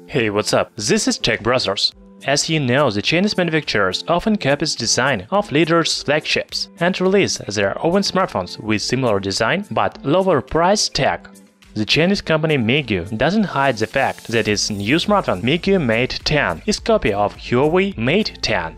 Hey, what's up? This is Tech Brothers. As you know, the Chinese manufacturers often copy the design of leaders' flagships and release their own smartphones with similar design but lower price tag. The Chinese company MEIGOO doesn't hide the fact that its new smartphone MEIGOO Mate 10 is a copy of Huawei Mate 10.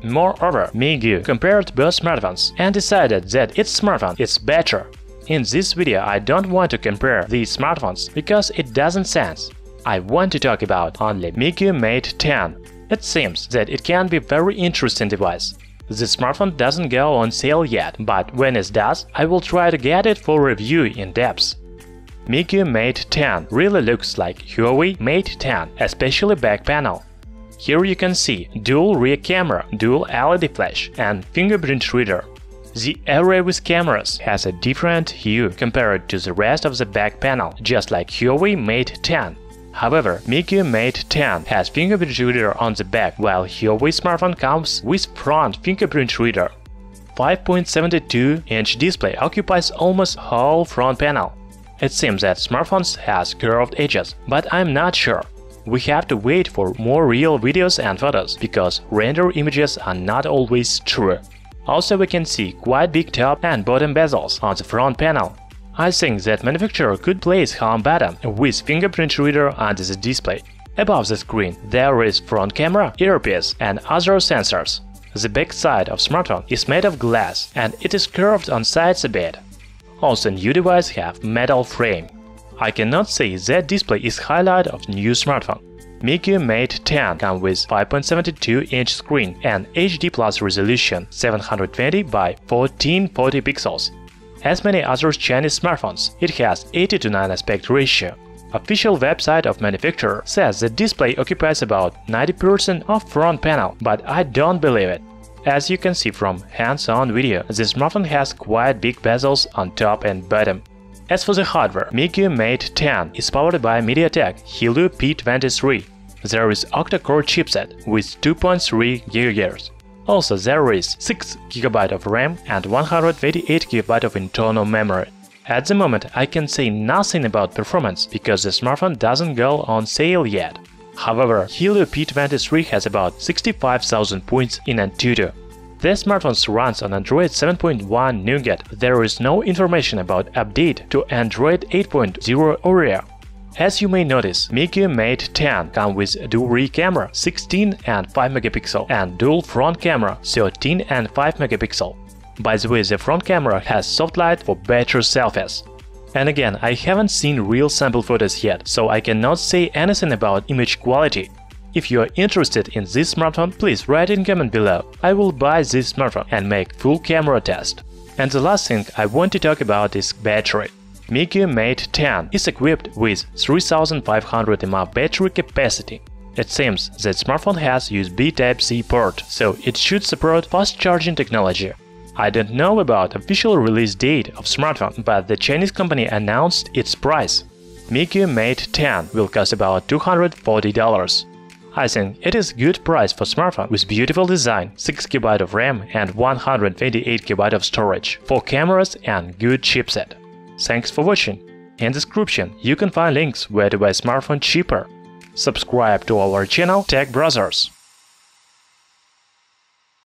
Moreover, MEIGOO compared both smartphones and decided that its smartphone is better. In this video, I don't want to compare these smartphones because it doesn't sense. I want to talk about only MEIGOO Mate 10. It seems that it can be a very interesting device. The smartphone doesn't go on sale yet, but when it does, I will try to get it for review in depth. MEIGOO Mate 10 really looks like Huawei Mate 10, especially back panel. Here you can see dual rear camera, dual LED flash, and fingerprint reader. The array with cameras has a different hue compared to the rest of the back panel, just like Huawei Mate 10. However, MEIGOO Mate 10 has fingerprint reader on the back, while Huawei smartphone comes with front fingerprint reader. 5.72-inch display occupies almost whole front panel. It seems that smartphones has curved edges, but I'm not sure. We have to wait for more real videos and photos, because render images are not always true. Also, we can see quite big top and bottom bezels on the front panel. I think that manufacturer could place home button with fingerprint reader under the display. Above the screen there is front camera, earpiece and other sensors. The back side of smartphone is made of glass and it is curved on sides a bit. Also, new device have metal frame. I cannot say that display is highlight of new smartphone. MEIGOO Mate 10 comes with 5.72-inch screen and HD Plus resolution 720 by 1440 pixels. As many other Chinese smartphones, it has 80:9 aspect ratio. Official website of manufacturer says the display occupies about 90% of front panel, but I don't believe it. As you can see from hands-on video, the smartphone has quite big bezels on top and bottom. As for the hardware, MEIGOO Mate 10 is powered by MediaTek Helio P23. There is octa-core chipset with 2.3 GHz. Also, there is 6 GB of RAM and 128 GB of internal memory. At the moment, I can say nothing about performance because the smartphone doesn't go on sale yet. However, Helio P23 has about 65,000 points in Antutu. The smartphone runs on Android 7.1 Nougat. There is no information about update to Android 8.0 Oreo. As you may notice, MEIGOO Mate 10 comes with dual rear camera 16 and 5 megapixel and dual front camera 13 and 5 megapixel. By the way, the front camera has soft light for better selfies. And again, I haven't seen real sample photos yet, so I cannot say anything about image quality. If you are interested in this smartphone, please write in comment below. I will buy this smartphone and make full camera test. And the last thing I want to talk about is battery. MEIGOO Mate 10 is equipped with 3500 mAh battery capacity. It seems that smartphone has USB Type-C port, so it should support fast charging technology. I don't know about official release date of smartphone, but the Chinese company announced its price. MEIGOO Mate 10 will cost about $240. I think it is good price for smartphone with beautiful design, 6 GB of RAM and 128 GB of storage, 4 cameras and good chipset. Thanks for watching. In description you can find links where to buy smartphone cheaper. Subscribe to our channel Tech Brothers.